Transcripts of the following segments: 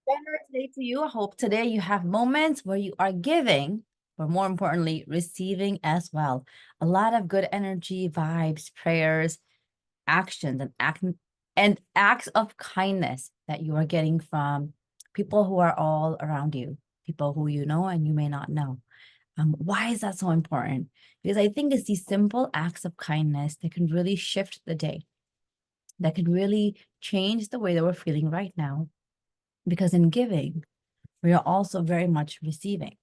Better today to you. I hope today you have moments where you are giving, but more importantly, receiving as well. A lot of good energy, vibes, prayers, actions, and acts of kindness that you are getting from people who are all around you, people who you know and you may not know. Why is that so important? Because I think it's these simple acts of kindness that can really shift the day, that can really change the way that we're feeling right now. Because in giving, we are also very much receiving.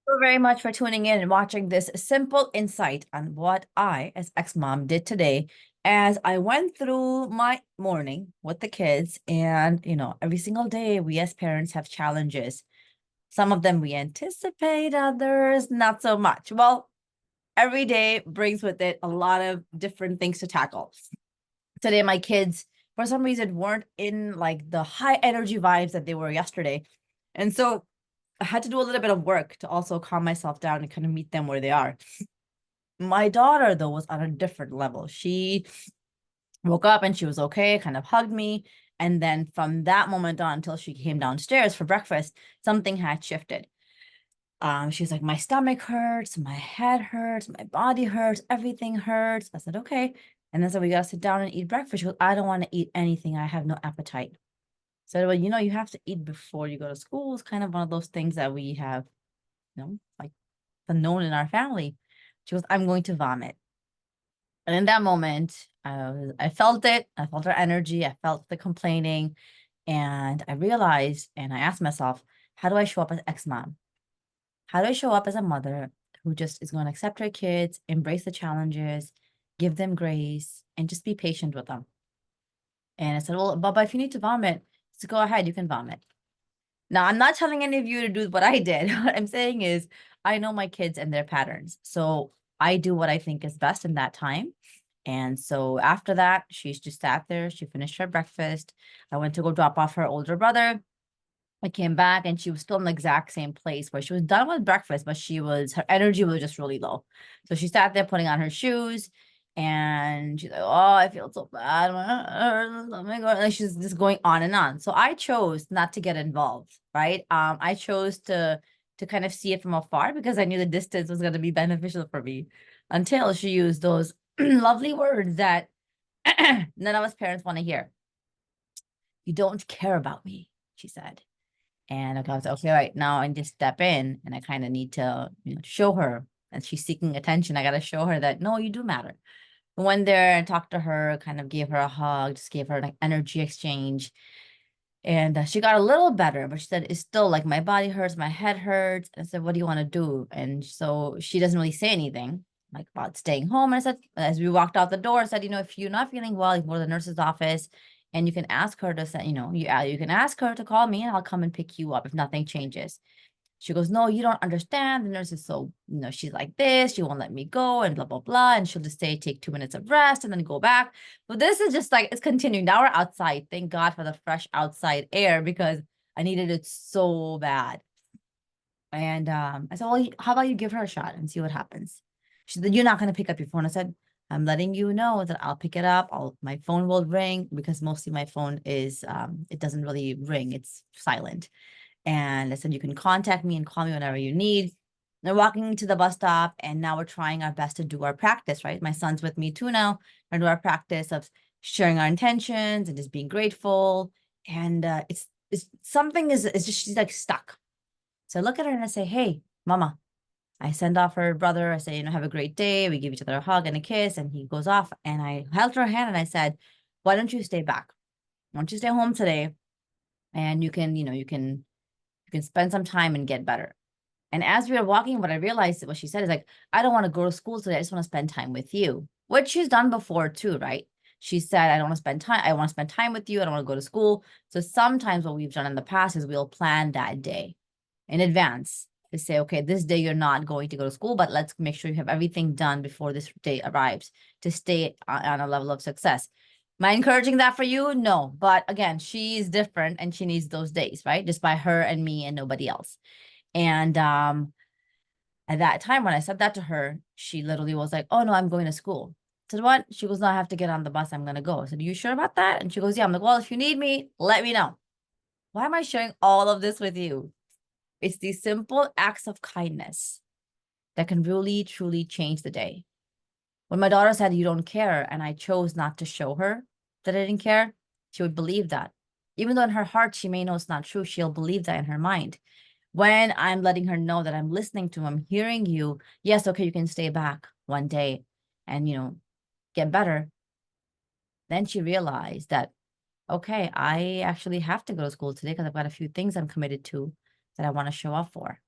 Thank you very much for tuning in and watching this simple insight on what I, as ex-mom, did today as I went through my morning with the kids. And, every single day, we as parents have challenges. Some of them we anticipate, others not so much. Well, every day brings with it a lot of different things to tackle. Today, my kids, for some reason, weren't in like the high energy vibes that they were yesterday. And so I had to do a little bit of work to also calm myself down and kind of meet them where they are. My daughter, though, was on a different level. She woke up and she was okay, kind of hugged me. And then from that moment on until she came downstairs for breakfast, something had shifted. She's like, my stomach hurts, my head hurts, my body hurts, everything hurts. I said, okay. And then so we got to sit down and eat breakfast. She goes, I don't want to eat anything. I have no appetite. So, well, you have to eat before you go to school. It's kind of one of those things that we have, like known in our family. She goes, I'm going to vomit. And in that moment, I felt it. I felt her energy. I felt the complaining. And I realized, and I asked myself, how do I show up as ex-mom? How do I show up as a mother who just is going to accept her kids, embrace the challenges, give them grace, and just be patient with them? And I said, well, Baba, if you need to vomit, so go ahead, you can vomit. Now, I'm not telling any of you to do what I did. What I'm saying is, I know my kids and their patterns. So I do what I think is best in that time. And so after that, she's just sat there. She finished her breakfast. I went to go drop off her older brother. I came back and she was still in the exact same place where she was done with breakfast, but her energy was just really low. So she sat there putting on her shoes and she's like, oh, I feel so bad. Oh my God. And she's just going on and on. So I chose not to get involved, right? I chose to kind of see it from afar because I knew the distance was going to be beneficial for me until she used those lovely words that none of us parents want to hear. You don't care about me, she said. And I was okay, right now I just step in and I kind of need to, show her. And she's seeking attention. I got to show her that, no, you do matter. I went there and talked to her, kind of gave her a hug, just gave her like energy exchange. And she got a little better, but she said, it's still like my body hurts, my head hurts. And I said, what do you want to do? And so she doesn't really say anything like about staying home. And I said, as we walked out the door, I said, if you're not feeling well, you can go to the nurse's office and you can ask her to say, you can ask her to call me and I'll come and pick you up if nothing changes. She goes, no, you don't understand. The nurse is so, she's like this. She won't let me go and blah, blah, blah. And she'll just say, take 2 minutes of rest and then go back. But this is just like, it's continuing. Now we're outside. Thank God for the fresh outside air because I needed it so bad. And I said, well, how about you give her a shot and see what happens? She said, you're not going to pick up your phone. I said, I'm letting you know that I'll pick it up. My phone will ring because mostly my phone is, it doesn't really ring. It's silent. And I said, you can contact me and call me whenever you need. They're walking to the bus stop, and now we're trying our best to do our practice, right? My son's with me too now. We're do our practice of sharing our intentions and just being grateful. And it's something is just she's like stuck. So I look at her and I say, hey, mama. I send off her brother. I say, have a great day. We give each other a hug and a kiss, and he goes off. And I held her hand and I said, why don't you stay back? Why don't you stay home today? And you can spend some time and get better. And as we were walking, what I realized what she said is like, I don't want to go to school today. I just want to spend time with you, which she's done before too, right? She said, I don't want to spend time. I want to spend time with you. I don't want to go to school. So sometimes what we've done in the past is we'll plan that day in advance to say, okay, this day you're not going to go to school, but let's make sure you have everything done before this day arrives to stay on a level of success. Am I encouraging that for you? No. But again, she's different and she needs those days, right? Just by her and me and nobody else. And at that time, when I said that to her, she literally was like, oh, no, I'm going to school. said, what? She goes, no, I have to get on the bus. I'm going to go. I said, you sure about that? And she goes, yeah. I'm like, well, if you need me, let me know. Why am I sharing all of this with you? It's these simple acts of kindness that can really, truly change the day. When my daughter said, you don't care, and I chose not to show her that I didn't care, she would believe that. Even though in her heart, she may know it's not true, she'll believe that in her mind. When I'm letting her know that I'm listening to, I'm hearing you, yes, okay, you can stay back one day and, get better. Then she realized that, okay, I actually have to go to school today because I've got a few things I'm committed to that I want to show up for.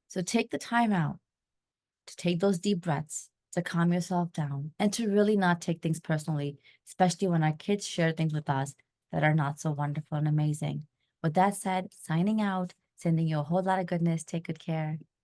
So take the time out to take those deep breaths, to calm yourself down, and to really not take things personally, especially when our kids share things with us that are not so wonderful and amazing. With that said, signing out, sending you a whole lot of goodness. Take good care.